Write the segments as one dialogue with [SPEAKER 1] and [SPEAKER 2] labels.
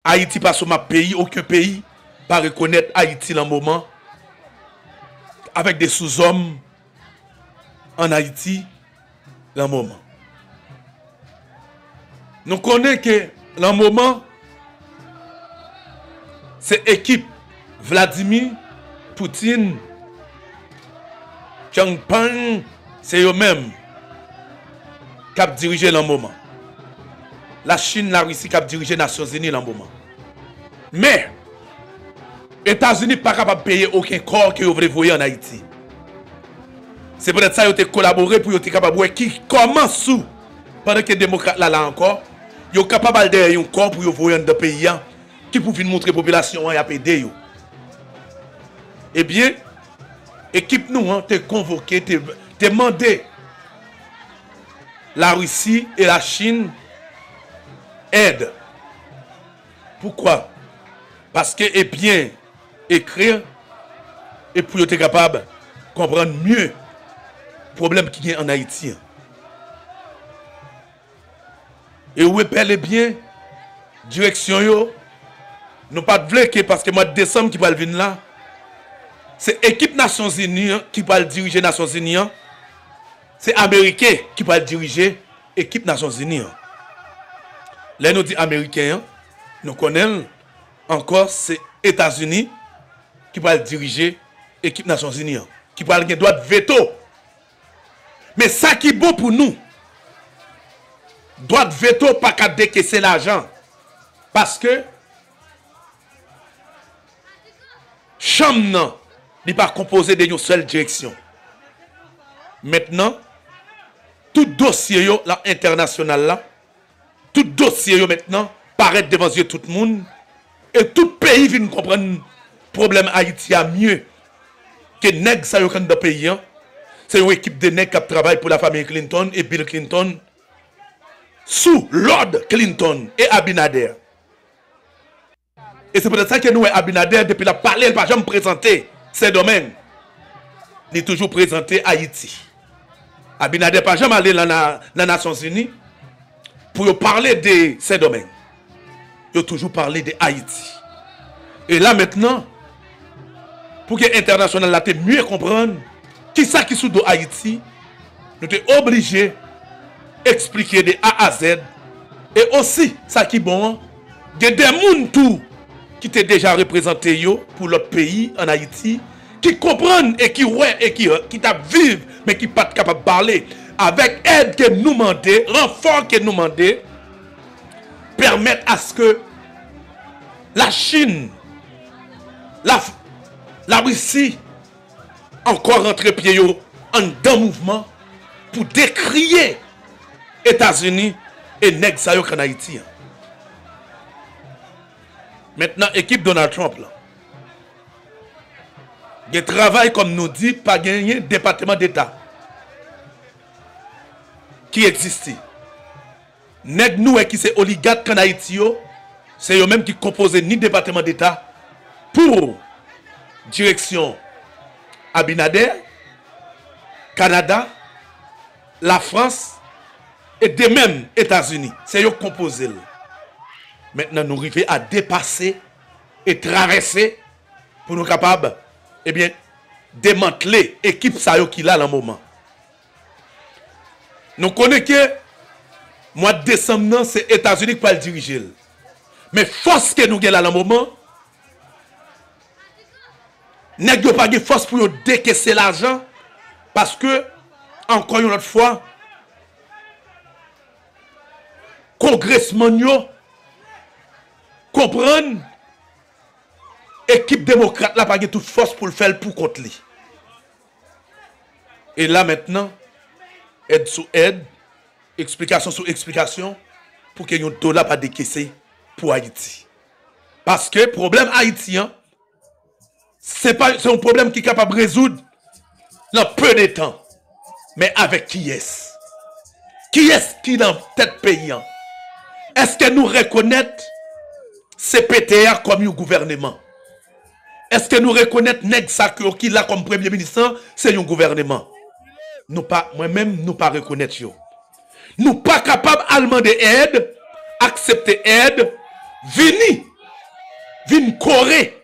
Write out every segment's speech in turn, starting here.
[SPEAKER 1] Haïti pas seulement pays, aucun pays pas reconnaître Haïti dans le moment. Avec des sous-hommes en Haïti dans le moment. Nous connaissons que dans le moment, c'est équipe Vladimir Poutine, Changpeng, c'est eux-mêmes qui ont dirigé dans le moment. La Chine, la Russie qui ont dirigé les Nations Unies dans le moment. Mais, les États-Unis ne sont pas capables de payer aucun corps que vous voulez voir en Haïti. C'est peut-être ça qu'ils ont collaboré pour être capable de voir qui commence sous. Pendant que les démocrates là encore, ils sont capables de faire un corps pour voir dans le pays qui pour montrer la population et aider. Eh bien, l'équipe nous a convoqué, demandé la Russie et la Chine aide. Pourquoi? Parce que est bien écrire et pour être capable de comprendre mieux le problème qui est en Haïti. Et où est bel et bien direction yo, nous pas de que parce que mois de décembre qui va venir là, c'est l'équipe Nations Unies qui va diriger Nations Unies. C'est Américain qui va diriger l'équipe Nations Unies. Là nous dit Américain, nous connaissons encore c'est États-Unis qui va diriger l'équipe Nations Unies, qui va avoir droit de veto. Mais ça qui est bon pour nous, droit de veto pas qu'à décaisser l'argent. Parce que chambre n'est pas composé d'une seule direction. Maintenant, tout dossier yo, là, international là, tout dossier yo, maintenant paraît devant yeux tout le monde et tout pays vient comprendre le problème Haïti a mieux que nèg ça yo dans le pays. C'est une équipe de nèg qui travaille pour la famille Clinton et Bill Clinton sous Lord Clinton et Abinader. Et c'est peut-être ça que nous, Abinader, depuis la parler, il n'a pas jamais présenté ces domaines. Il est toujours présenté Haïti. Abinader n'a pas jamais allé dans les Nations Unies pour parler de ces domaines. Il a toujours parlé de Haïti. Et là maintenant, pour que l'international là mieux comprendre qui ça qui sous de Haïti, nous sommes obligés d'expliquer de A à Z. Et aussi, ça qui est bon, il y a des gens tout qui étaient déjà représentés pour leur pays en Haïti, qui comprennent et qui ouais et qui vivent, mais qui ne sont pas capables de parler. Avec aide que nous demandons, renfort que nous demandons, permettre à ce que la Chine, la Russie, encore rentre pied en dans mouvement pour décrier États-Unis et nèg sa yo en Haïti. Maintenant, équipe Donald Trump là. Il travaille comme nous dit, pas gagner département d'État qui existe. Nèg nous qui c'est oligarque en Haïti, c'est eux même qui composent ni département d'État pour direction Abinader, Canada, la France et des mêmes États-Unis. C'est eux qui composent. Maintenant, nous arrivons à dépasser et traverser pour nous capables, eh bien, démanteler l'équipe qui là dans le moment. Nous connaissons que mois de décembre, c'est les États-Unis qui vont le diriger. Mais force que nous avons là dans le moment, nous n'avons pas de force pour décaisser l'argent parce que, encore une autre fois, congressman comprendre équipe démocrate là pas toute force pour le faire pour contre lui. Et là maintenant, aide sous aide, explication sous explication pour que yon dollar pas décaissé pour Haïti. Parce que problème haïtien, c'est un problème qui est capable de résoudre dans peu de temps. Mais avec qui est-ce? Qui est-ce qui dans tête pays? Est-ce que nous reconnaissons CPTR comme un gouvernement? Est-ce que nous reconnaissons Neg Sakyo qui là comme premier ministre, c'est un gouvernement? Nous pas, moi-même, nous pas reconnaître. Nous pas capables de demander aide, accepter aide, venir vin coré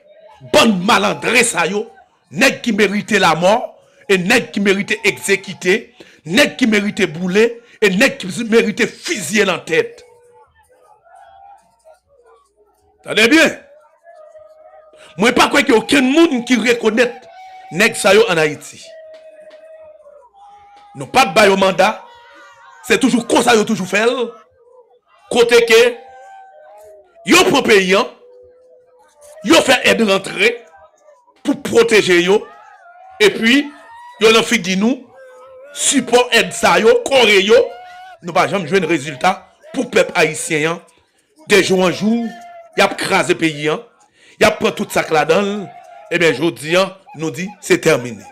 [SPEAKER 1] bonne malandré ça yo, nèg qui méritait la mort et nèg qui méritait exécuter, nèg qui méritait bouler et nèg qui méritait fusiller en tête. Tenez bien. Moi pas quoi qu'il y a aucun monde qui reconnaît nèg ça yo en Haïti. Nous pas de bail au mandat. C'est toujours comme ça yo toujours fait. Côté que yo prend pays, yo fait aide rentrer pour protéger yo et puis yo l'en fait dit nous support aide ça yo coré yo nous pas jamais jouer un résultat pour peuple haïtien de jour en jour y a crasé pays y a prend tout ça là-dedans et bien jodi nous dit c'est terminé.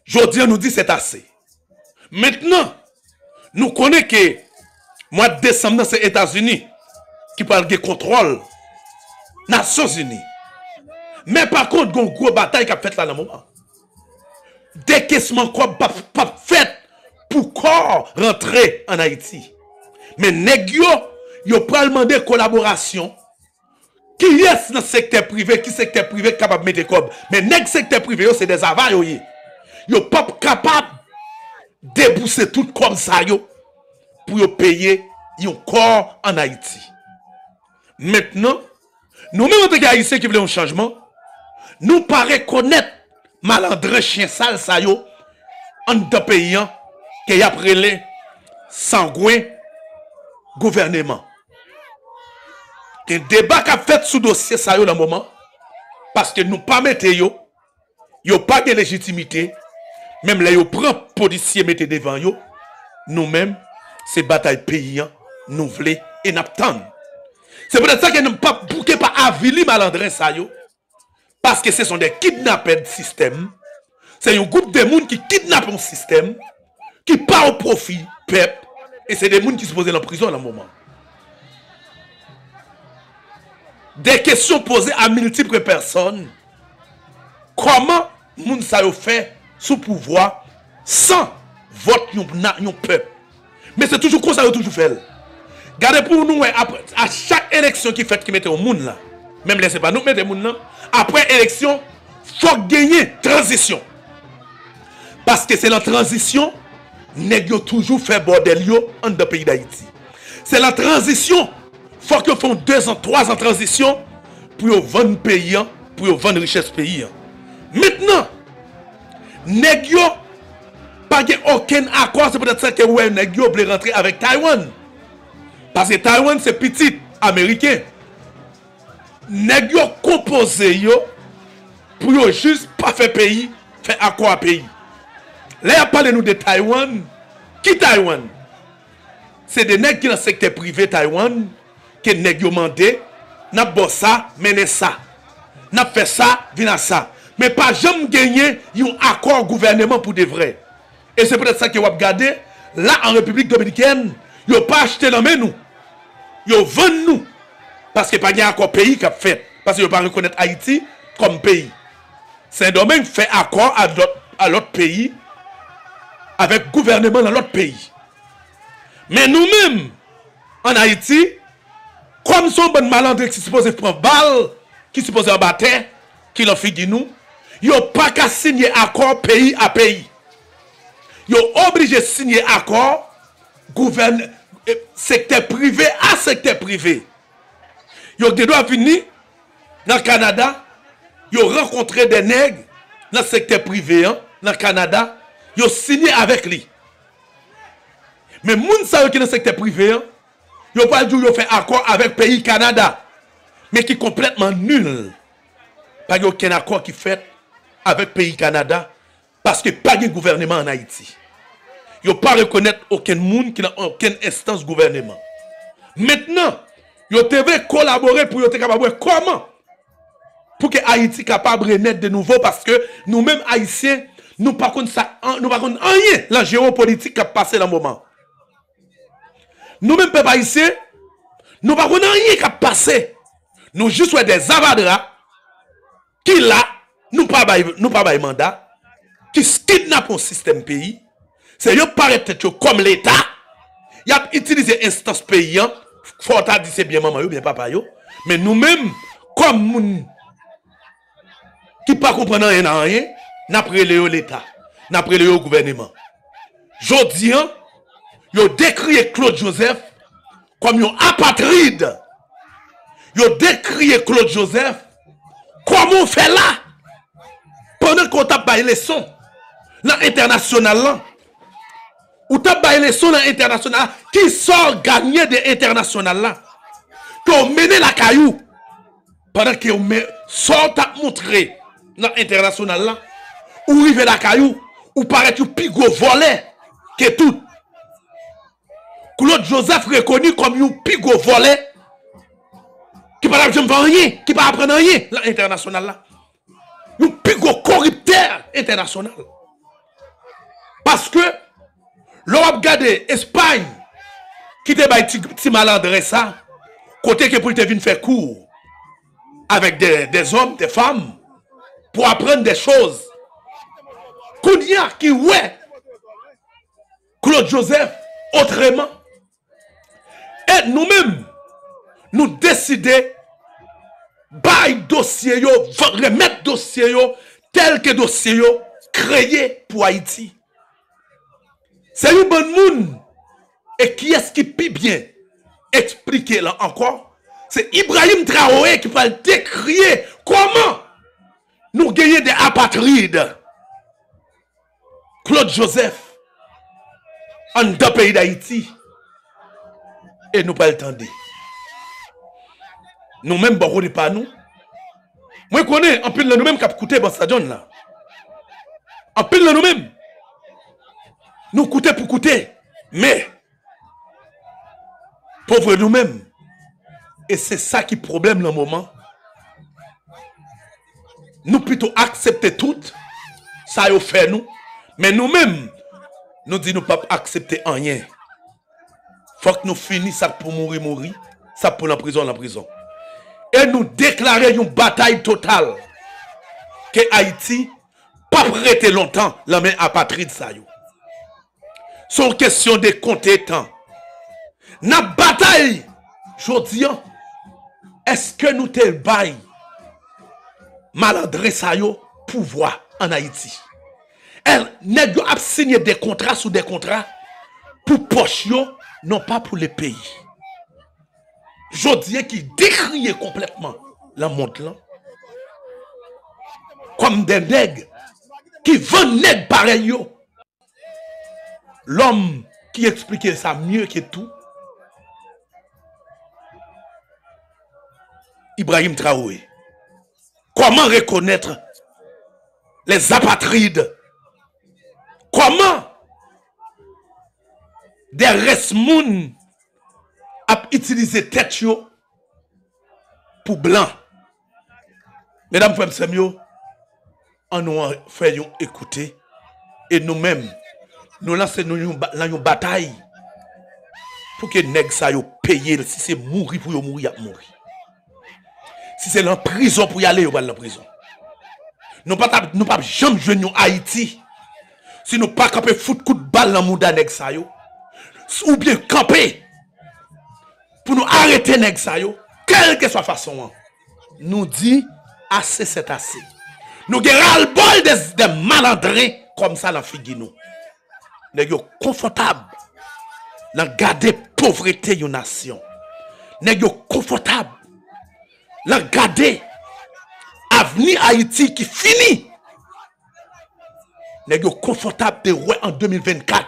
[SPEAKER 1] Jodi nous dit c'est assez. Maintenant nous connaissons que mois de décembre c'est États-Unis qui parle de contrôle Nations Unies. Mais par contre, il y a une grosse bataille qui a fait là dans le moment. Décaissement quoi pas fait pour corps rentrer en Haïti. Mais nèg yo pral demander collaboration. Qui est dans le secteur privé, qui secteur privé capable de mettre comme. Mais nèg secteur privé c'est des avares yo. Yo pas capable débourser tout comme ça yo pour yo payer un corps en Haïti. Maintenant, nous-mêmes, en tant qu'Haïtiens qui voulons un changement, nous pas reconnaître malandré chien sale ça yo en de pays qui a prélé sangouin gouvernement. Un débat qui a fait sous dossier ça yo dans le moment parce que nous pas mettre yo pas de légitimité, même là yo prend policier mettre devant yo, nous-mêmes c'est bataille paysan nous voulons et n'attendons. C'est peut-être ça que nous pas bouqué pas avili malandrin ça yo parce que ce sont des kidnappeurs de système. C'est un groupe de monde qui kidnappe un système qui part au profit peuple et c'est des gens qui se posent en prison à un moment. Des questions posées à multiples personnes. Comment moun sa yo fait sous pouvoir sans vote yon peuple. Mais c'est toujours comme ça yo toujours fait. Gardez pour nous à chaque élection qui fait qui mette au monde là. Même laissez pas nous mettre au monde là. Après élection, faut gagner transition. Parce que c'est la transition nèg yo toujours fait bordel yo en de pays d'Haïti. C'est la transition faut que font 2 ans, 3 ans de transition pour vendre pays, pour vendre richesse pays. Maintenant, nèg yo pas aucun accord, c'est peut-être ça que ouais nèg yo veut rentrer avec Taïwan. Parce que Taïwan c'est petit américain. Nèg yo composé yo pour yo juste pas faire pays, faire accord à pays. Là y parlé nous de Taïwan. Qui Taïwan? C'est des nèg qui dans le secteur privé Taïwan que nèg yo mandé, n'a bon ça, mener ça. N'a fait ça, vient ça. Mais pas jamais gagner un accord gouvernement pour de vrai. Et c'est peut-être ça que vous regardez là en République Dominicaine, yo pas acheté dans nous. Yo vend nous parce que pas y a encore pays qui a fait parce que yo pas reconnaître Haïti comme pays. Saint-Domingue fait accord à l'autre pays avec gouvernement dans l'autre pays. Mais nous-mêmes en Haïti, comme son bon malandre qui suppose prendre balle, qui suppose abattre, qui l'ont fait de nous, yo pas qu'à signer accord pays à pays. Yo obligé de signer accord secteur privé à secteur privé. Yo doit venir dans le Canada, yo rencontré des nègres dans le secteur privé dans le Canada, yo signé avec lui. Mais moun sa qui dans le secteur privé, yo pas dit yo fait accord avec pays Canada, mais qui est complètement nul. Pas aucun accord qui fait avec pays Canada parce que pas de gouvernement en Haïti. Yo pas reconnaître aucun monde qui n'a aucune instance gouvernement. Maintenant, yo devez collaborer pour yo te capable comment pour que Haïti capable de naître de nouveau parce que nous-mêmes haïtiens nous pas contre ça, nous pas contre rien la géopolitique qui a passé dans le moment. Nous-mêmes peuple haïtien, nous pas contre rien qui a passé. Nous juste des avadras qui là nous pas bail mandat qui kidnappe un système pays. C'est yo paraît comme l'État, il a utilisé instance paysan faut ta dit c'est bien maman yo, bien papa yo. Mais nous-mêmes, comme moun qui pas comprendre rien, n'a prélé l'État, n'a prélé le gouvernement. Jodi an, yo décrié Claude Joseph comme un apatride. Yo décrié Claude Joseph comme on fait là pendant qu'on t'a baillé les sons dans l'international là. Ou t'a baillé les sons dans l'international qui sort gagné de l'international là. Qu'on mène la caillou pendant que sort à montrer dans l'international là. Ou rive la caillou ou paraît tout pigo volé que tout. Claude Joseph reconnu comme un pigo volé qui pas jamais faire rien, qui pas apprendre rien l'international là. Un pigo corrupteur international. Parce que l'on a regardé Espagne qui te bail petit malandré ça côté que pour te venir faire cours avec des hommes, des femmes pour apprendre des choses. Kounia qui ouais Claude Joseph autrement. Et nous-mêmes, nous décidons bail dossier yo, remettre dossier yo tel que dossier yo créé pour Haïti. C'est une bonne monde. Et qui est-ce qui peut bien expliquer là encore? C'est Ibrahim Traoré qui va décrire comment nous gagnons des apatrides. Claude Joseph en deux pays d'Haïti. Et nous pas le temps. Nous-mêmes, bon, on pas nous. Moi, je connais en pile de nous-mêmes qui a coûté dans stadion là. En pile de nous-mêmes. Nous coûter pour coûter. Mais, pauvre nous-mêmes. Et c'est ça qui est le problème dans le moment. Nous plutôt accepter tout. Ça y fait nous. Mais nous-mêmes, nous disons nous pas accepter rien. Faut que nous finissions ça pour mourir, ça pour la prison. Et nous déclarer une bataille totale que Haïti pas prêté longtemps la main apatride ça yo. C'est une question de compter temps. Na bataille jodi an, est-ce que nous te bail malandré ça yo pouvoir en Haïti? Elle n'a pas signé des contrats sous des contrats pour poche yo, non pas pour les pays. Jodi qui décriait complètement la monde là. Comme des nègres qui vendent nègres pareil yo. L'homme qui expliquait ça mieux que tout, Ibrahim Traoré. Comment reconnaître les apatrides? Comment des resmoun a utilisé tête yo pour blanc? Mesdames, frères, sœurs, on nous fait écouter et nous-mêmes, nous lançons une bataille pour que nèg sa yo paye. Si c'est mourir pour yo mourir, y a mourir. Si c'est en prison pour y aller, yo va en prison. Nous pas jamais jouer en Haïti. Si nous pas camper fout coup de balle dans mouda nèg sa yo, ou bien camper pour nous arrêter nèg sa yo, quelle que soit façon, nous dit assez c'est assez. Nous avons le bol des malandrins comme ça dans figue nous. Nèg yo confortable dans garder pauvreté une nation. Nèg yo confortable dans garder avenir Haïti qui fini. Nèg yo confortable de ouais en 2024.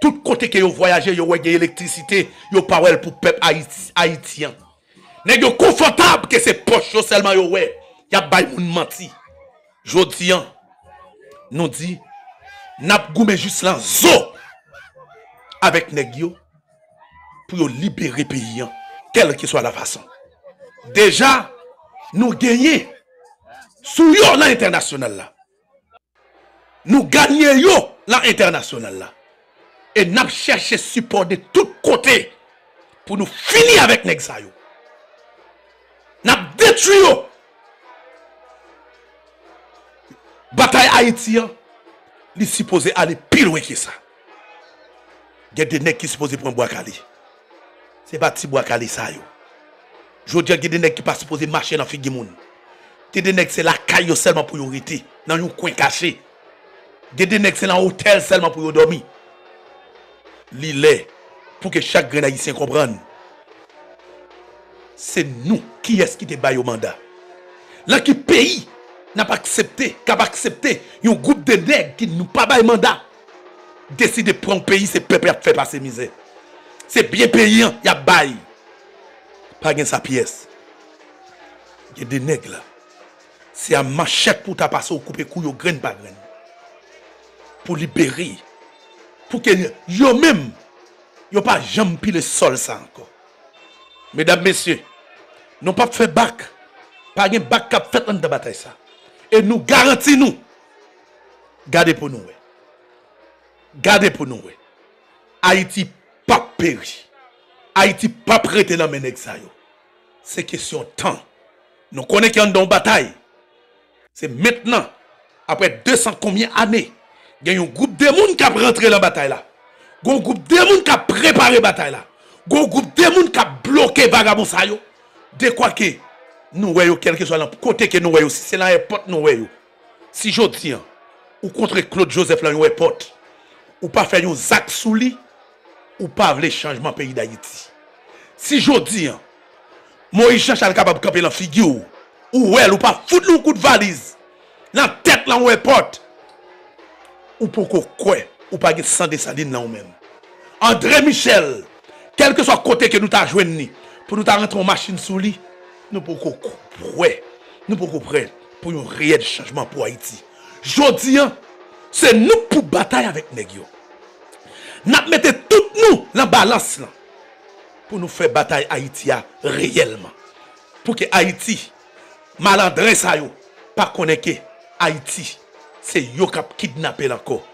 [SPEAKER 1] Tout côté que yo voyager, yo ouais électricité, yo parole pour peuple haïtien. Nèg yo confortable que c'est poche seulement yo ouais. Y a bay moun menti. Jodi an nous dit n'a goumé juste là zo avec nèg yo pour libérer pays quelle que soit la façon. Déjà nous gagner sous yo l'international là. Nous gagnons yo l'international là. Et n'a cherché support de tous côtés pour nous finir avec nèg sa yo. N'a détruit yo. Bataille haïtien, il est supposé aller plus loin que ça. Il y a des nègres qui sont supposés prendre bois calé. c'est pas petit bois calé ça yo. Je dis que des nèg qui pas supposé marcher dans figue moun. Des nèg c'est la caille seulement pour yo rester dans un coin caché. Des nèg c'est dans hôtel seulement pour yo dormir. L'île pour que chaque grand haïtien comprenne. C'est nous qui est-ce qui te baille au mandat. Là qui pays n'a pas accepté, un groupe de nègres qui nous pas baille mandat. Décide de prendre pays, c'est peuple qui fait passer misère. C'est bien payant, il y a bail. Pas gain sa pièce. Il y a des nègres là. C'est un machette pour ta passer au couper couille au grain par grain. Pour libérer. Pour que yo même yo pas jamais pile le sol ça encore. Mesdames, messieurs, nous pas fait bac. Pas un bac qui a fait dans la bataille ça. Et nous garantissons, gardez pour nous. Gardez pour nous. Haïti pas péri. Haïti pas prêté dans mes nègres. C'est question de temps. Nous connaissons qu'il y a une bataille. C'est maintenant, après 200 combien d'années, il y a un groupe de monde qui a rentré dans la bataille là. Il y a un groupe de monde qui a préparé la bataille là. Il y a un groupe de monde qui a bloqué vagabond ça yo. De quoi que nous voyons quel que soit le côté que nous voyons, si c'est là porte nous voyons. Si je dis ou contre Claude Joseph là une porte, ou pas faire un zac sous lui, ou pas le changement pays d'Haïti. Si je dis Moïse Jean-Charles capable de camper dans figure, ou elle ou pas foutre un coup de valise dans la tête là où porte, ou pour quoi, ou pas sans des salines là ou même. André Michel, quel que soit le côté que nous t'a joué, pour nous rentrer en machine sous lui, nous pouvons prêts. Nous pouvons prêts pour un réel changement pour Haïti. Jodi, c'est nous pour bataille avec Negio. Nous mettons tout nous dans la balance là, pour nous faire bataille Haïti réellement. Pour que Haïti, malandrin ça yo, pas connaître que Haïti, c'est yo qui a kidnappé encore.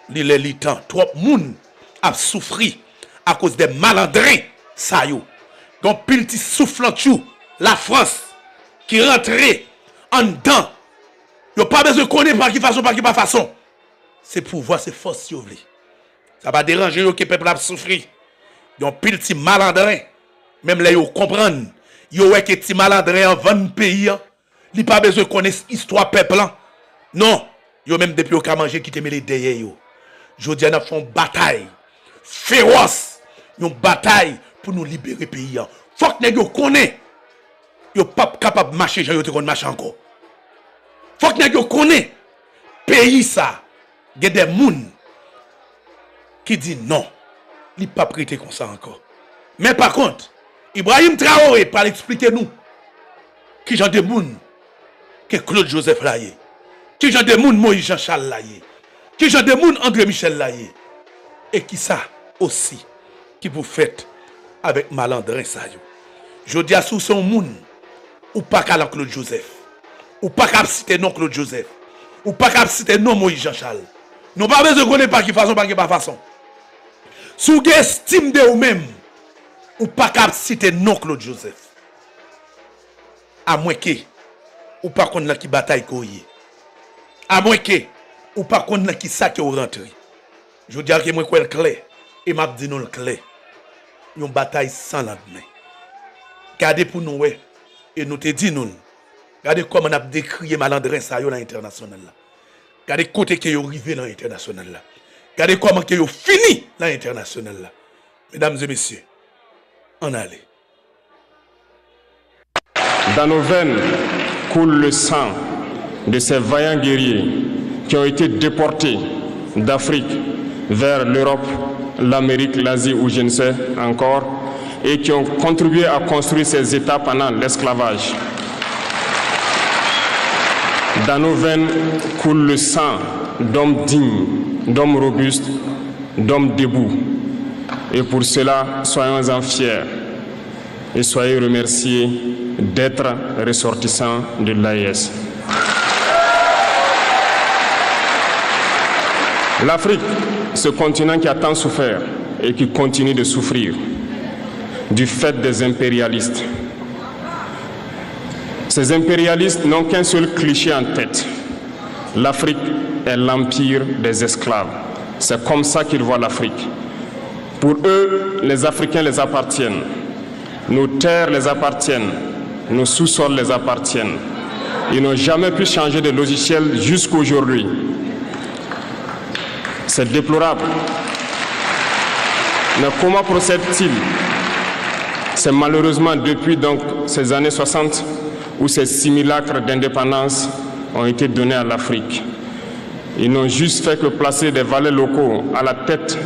[SPEAKER 1] Les temps, trop moun a souffri à cause des malandrins ça yo. Donc pile ti soufflant chou, la France qui rentrait en dedans. Yo pas besoin de connaître par qui façon par qui pas façon. C'est pouvoir c'est force yo vle. Ça va déranger yo que peuple a souffri. Donc pile ti malandrin, même là yo comprendre, yo ouais que ti malandrin en 20 pays, li pas besoin de connaître histoire peuple là. Non, yo même depuis au ka manger qui te mêler derrière yo. Jodi a font bataille féroce, une bataille pour nous libérer le pays. Faut que nous connaissons. Yo pas capable de marcher, yo te kon marcher encore. Faut que nous connaissons. Pays ça, il y a des gens qui disent non, il pas prêté comme ça encore. Mais par contre, Ibrahim Traoré par expliquer nous qui genre de gens que Claude Joseph Laye, qui genre de gens Moïse Jean-Charles Laye, qui genre de gens André Michel Laye, et qui ça aussi qui vous faites avec malandrin ça yo. Je dis à sous son moun ou pas qu'à Claude Joseph, ou pas qu'à citer non Claude Joseph, ou pas qu'à citer non Moïse Jean-Charles. Nous pas besoin de connaître par qui façon par qui pas façon. Sous estime de vous même, ou pas qu'à citer non Claude Joseph. À moins que ou pas qu'on qui bataille koye. À moins que ou pas qu'on qui ça qui rentre. Je dis que moi quoi le clair et m'a dit non le clair. Une bataille sans lendemain. Gardez pour nous et nous te dit nous. Regardez comment on a décrié malandrin ça dans l'international là. Regardez côté que yo arrivé dans l'international là. Regardez comment que yo fini dans l'international là. Mesdames et messieurs, on allait.
[SPEAKER 2] Dans nos veines coule le sang de ces vaillants guerriers qui ont été déportés d'Afrique vers l'Europe, l'Amérique, l'Asie ou je ne sais encore, et qui ont contribué à construire ces États pendant l'esclavage. Dans nos veines coule le sang d'hommes dignes, d'hommes robustes, d'hommes debout. Et pour cela, soyons-en fiers et soyez remerciés d'être ressortissants de l'AES. L'Afrique, ce continent qui a tant souffert et qui continue de souffrir du fait des impérialistes. Ces impérialistes n'ont qu'un seul cliché en tête. L'Afrique est l'empire des esclaves. C'est comme ça qu'ils voient l'Afrique. Pour eux, les Africains les appartiennent. Nos terres les appartiennent, nos sous-sols les appartiennent. Ils n'ont jamais pu changer de logiciel jusqu'à aujourd'hui. C'est déplorable. Mais comment procède-t-il? C'est malheureusement depuis donc ces années 60 où ces simulacres d'indépendance ont été donnés à l'Afrique. Ils n'ont juste fait que placer des valets locaux à la tête,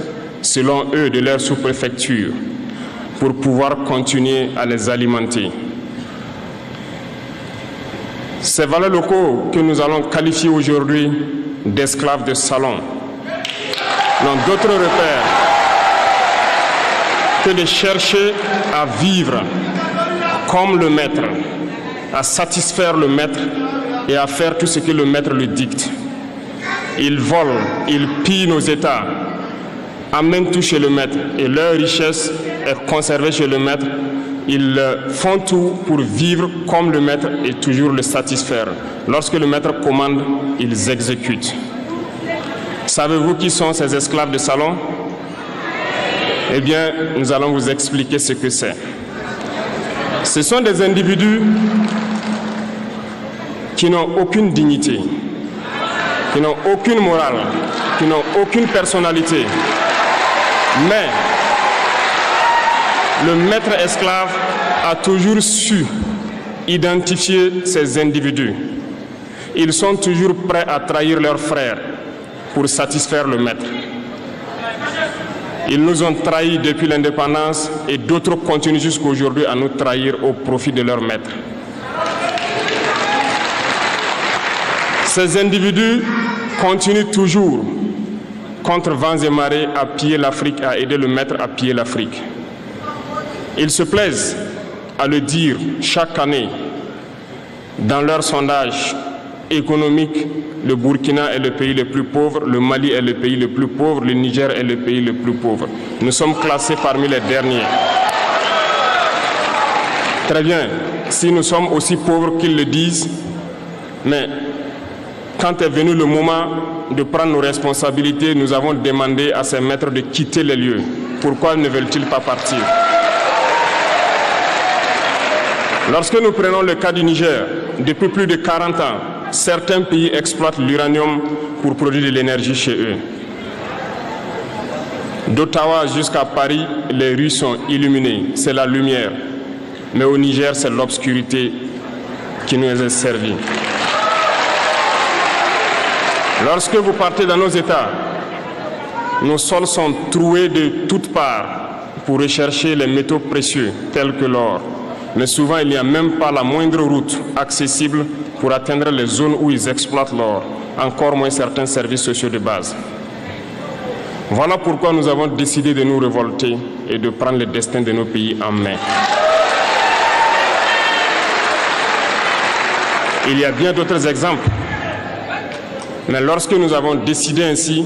[SPEAKER 2] selon eux, de leur sous-préfecture pour pouvoir continuer à les alimenter. Ces valets locaux que nous allons qualifier aujourd'hui d'esclaves de salon n'ont d'autre repère que de chercher à vivre comme le maître, à satisfaire le maître et à faire tout ce que le maître lui dicte. Ils volent, ils pillent nos États, amènent tout chez le maître et leur richesse est conservée chez le maître. Ils font tout pour vivre comme le maître et toujours le satisfaire. Lorsque le maître commande, ils exécutent. Savez-vous qui sont ces esclaves de salon? Eh bien, nous allons vous expliquer ce que c'est. Ce sont des individus qui n'ont aucune dignité, qui n'ont aucune morale, qui n'ont aucune personnalité. Mais le maître esclave a toujours su identifier ces individus. Ils sont toujours prêts à trahir leurs frères pour satisfaire le maître. Ils nous ont trahis depuis l'indépendance et d'autres continuent jusqu'à aujourd'hui à nous trahir au profit de leur maître. Ces individus continuent toujours, contre vents et marées, à piller l'Afrique, à aider le maître à piller l'Afrique. Ils se plaisent à le dire chaque année dans leurs sondages économiques. Le Burkina est le pays le plus pauvre, le Mali est le pays le plus pauvre, le Niger est le pays le plus pauvre. Nous sommes classés parmi les derniers. Très bien, si nous sommes aussi pauvres qu'ils le disent, mais quand est venu le moment de prendre nos responsabilités, nous avons demandé à ces maîtres de quitter les lieux. Pourquoi ne veulent-ils pas partir? Lorsque nous prenons le cas du Niger, depuis plus de 40 ans, certains pays exploitent l'uranium pour produire de l'énergie chez eux. D'Ottawa jusqu'à Paris, les rues sont illuminées, c'est la lumière. Mais au Niger, c'est l'obscurité qui nous est servie. Lorsque vous partez dans nos États, nos sols sont troués de toutes parts pour rechercher les métaux précieux tels que l'or. Mais souvent, il n'y a même pas la moindre route accessible pour atteindre les zones où ils exploitent l'or, encore moins certains services sociaux de base. Voilà pourquoi nous avons décidé de nous révolter et de prendre le destin de nos pays en main. Il y a bien d'autres exemples. Mais lorsque nous avons décidé ainsi,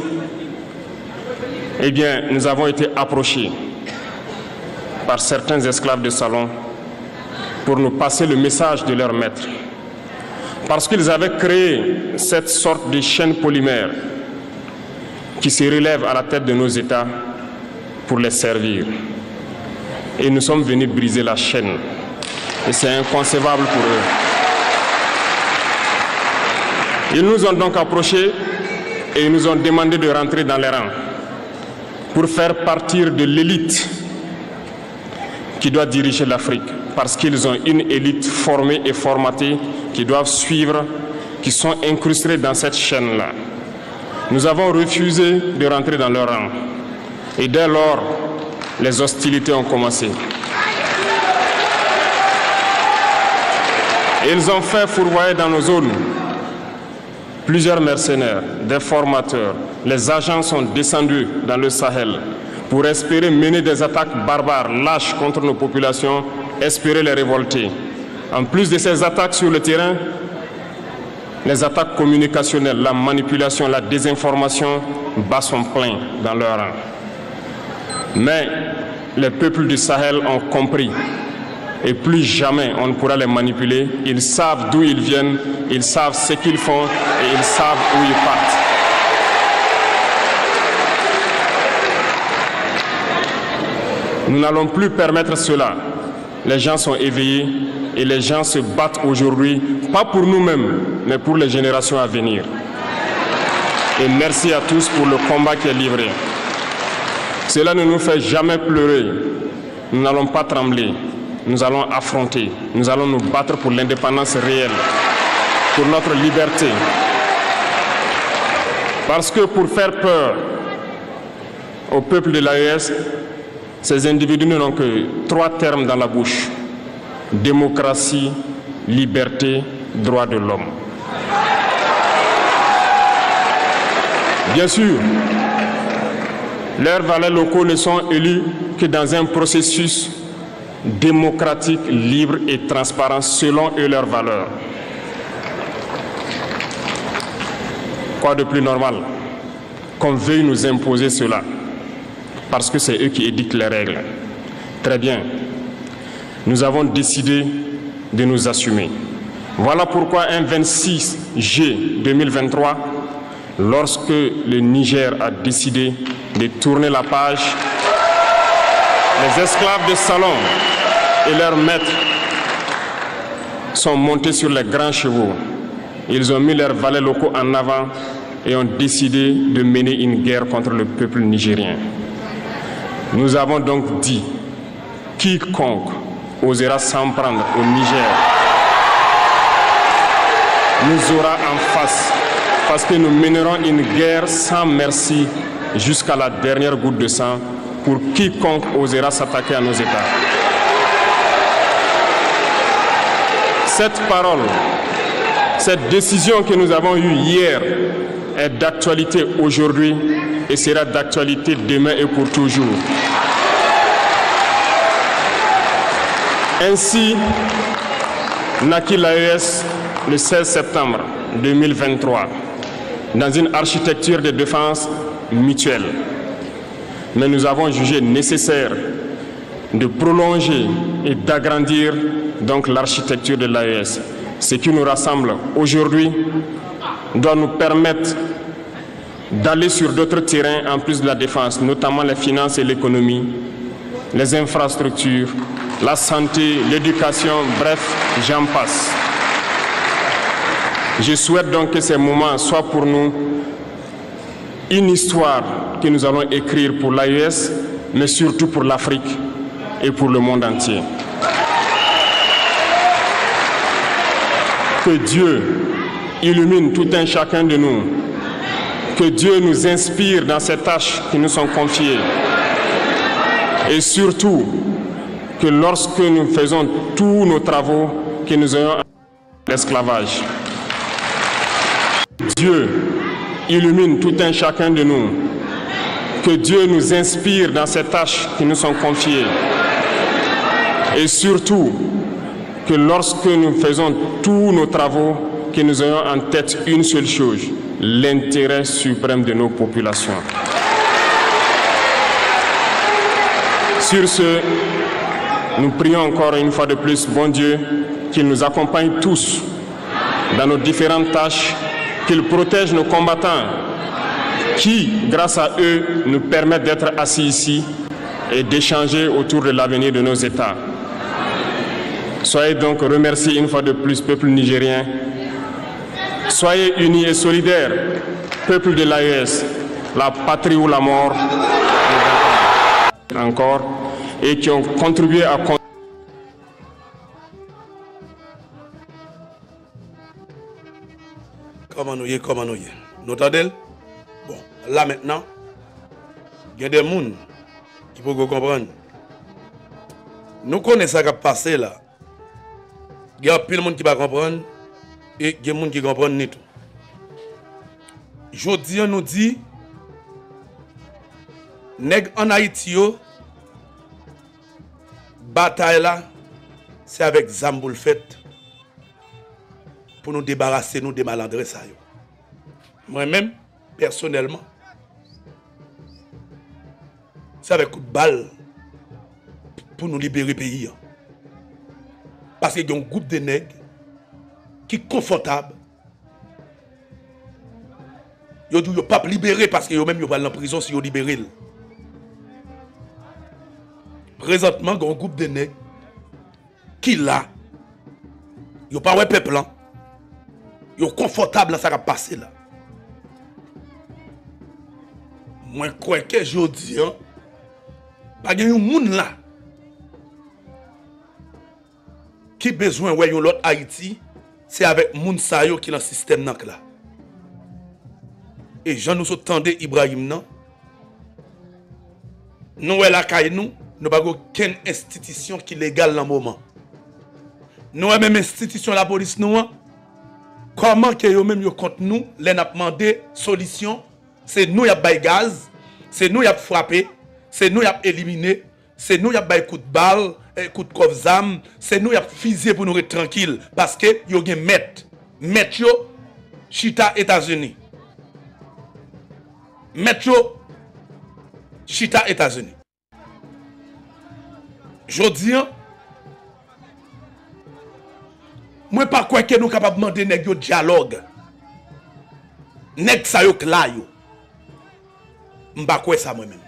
[SPEAKER 2] eh bien, nous avons été approchés par certains esclaves de salon pour nous passer le message de leur maître. Parce qu'ils avaient créé cette sorte de chaîne polymère qui se relève à la tête de nos États pour les servir. Et nous sommes venus briser la chaîne. Et c'est inconcevable pour eux. Ils nous ont donc approchés et ils nous ont demandé de rentrer dans les rangs pour faire partir de l'élite qui doit diriger l'Afrique, parce qu'ils ont une élite formée et formatée qui doivent suivre, qui sont incrustés dans cette chaîne-là. Nous avons refusé de rentrer dans leur rang. Et dès lors, les hostilités ont commencé. Ils ont fait fourvoyer dans nos zones plusieurs mercenaires, des formateurs. Les agents sont descendus dans le Sahel pour espérer mener des attaques barbares, lâches contre nos populations, espérer les révolter. En plus de ces attaques sur le terrain, les attaques communicationnelles, la manipulation, la désinformation battent son plein dans leur rang. Mais les peuples du Sahel ont compris. Et plus jamais on ne pourra les manipuler. Ils savent d'où ils viennent, ils savent ce qu'ils font et ils savent où ils partent. Nous n'allons plus permettre cela. les gens sont éveillés et les gens se battent aujourd'hui, pas pour nous-mêmes, mais pour les générations à venir. Et merci à tous pour le combat qui est livré. Cela ne nous fait jamais pleurer. Nous n'allons pas trembler. Nous allons affronter. Nous allons nous battre pour l'indépendance réelle, pour notre liberté. Parce que pour faire peur au peuple de l'AES, ces individus n'ont que 3 termes dans la bouche: démocratie, liberté, droits de l'homme. Bien sûr, leurs valets locaux ne sont élus que dans un processus démocratique, libre et transparent selon eux leurs valeurs. Quoi de plus normal qu'on veuille nous imposer cela, parce que c'est eux qui édictent les règles. Très bien. Nous avons décidé de nous assumer. Voilà pourquoi un 26 juillet 2023, lorsque le Niger a décidé de tourner la page, les esclaves de salon et leurs maîtres sont montés sur les grands chevaux. Ils ont mis leurs valets locaux en avant et ont décidé de mener une guerre contre le peuple nigérien. Nous avons donc dit, quiconque osera s'en prendre au Niger nous aura en face, parce que nous mènerons une guerre sans merci jusqu'à la dernière goutte de sang pour quiconque osera s'attaquer à nos États. Cette parole, cette décision que nous avons eue hier est d'actualité aujourd'hui et sera d'actualité demain et pour toujours. Ainsi naquit l'AES le 16 septembre 2023 dans une architecture de défense mutuelle. Mais nous avons jugé nécessaire de prolonger et d'agrandir donc l'architecture de l'AES. Ce qui nous rassemble aujourd'hui doit nous permettre d'aller sur d'autres terrains en plus de la défense, notamment les finances et l'économie, les infrastructures, la santé, l'éducation, bref, j'en passe. Je souhaite donc que ces moments soient pour nous une histoire que nous allons écrire pour l'AES, mais surtout pour l'Afrique et pour le monde entier. Que Dieu illumine tout un chacun de nous. Que Dieu nous inspire dans ces tâches qui nous sont confiées. Et surtout, que lorsque nous faisons tous nos travaux, que nous ayons l'esclavage. Dieu illumine tout un chacun de nous. Que Dieu nous inspire dans ces tâches qui nous sont confiées. Et surtout, que lorsque nous faisons tous nos travaux, que nous ayons en tête une seule chose, l'intérêt suprême de nos populations. Sur ce, nous prions encore une fois de plus, bon Dieu, qu'il nous accompagne tous dans nos différentes tâches, qu'il protège nos combattants qui, grâce à eux, nous permettent d'être assis ici et d'échanger autour de l'avenir de nos États. Soyez donc remerciés une fois de plus, peuple nigérien. Soyez unis et solidaires, peuple de l'AES, la patrie ou la mort, encore, et qui ont contribué à...
[SPEAKER 1] Comment nous y est, comment nous y est. Nous entendez? Bon, là maintenant, il y a des gens qui peuvent comprendre. Nous connaissons ce qui a passé là. Il y a plus de monde qui va comprendre et il y a des gens qui comprennent ni tout. Jodi on nous dit, nèg en Haïti yo, bataille là, c'est avec Zamboul fait pour nous débarrasser nous des malandrins ça yo. Moi-même, personnellement, c'est avec coup de balle pour nous libérer le pays. Parce qu'il y a un groupe de nègres qui est confortable. Ils ne sont pas libérés parce qu'ils même vont en prison si ils sont libérés. Présentement, il y a un groupe de nègres qui là, yo pas ouais peuple là. Yo confortable dans ça qui a passé là. Moi crois que jodi hein, pas gen yon moun là qui besoin ouais yon l'autre Haïti, c'est avec moun sa yo qui dans système nan là. Et Jean nous entendez Ibrahim non. Nous la caille nous pas aucune institution qui légale dans le moment. Nous même institution la police nous comment que yo même yo contre nous les n'a demandé solution, c'est nous y a bay gaz, c'est nous y a frappé, c'est nous y a éliminé, c'est nous y a bay coup de balle, coup de kovzam, c'est nous y a fusillé pour nous être tranquille parce que yo gen met yo chita États-Unis. Met yo chita États-Unis. Jodi moi pas quoi que nous capable demander nèg yo dialogue. Nèg sa yo kla yo. M'pa quoi ça moi même.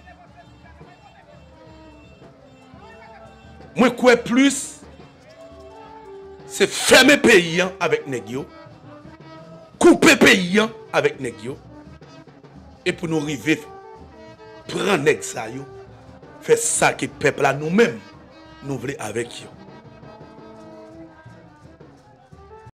[SPEAKER 1] Moi quoi plus c'est fermer pays avec nèg yo. Couper pays avec nèg yo. Et pour nous arriver prendre nèg sa yo. Faire ça que peuple là nous-mêmes nous voulons avec yo.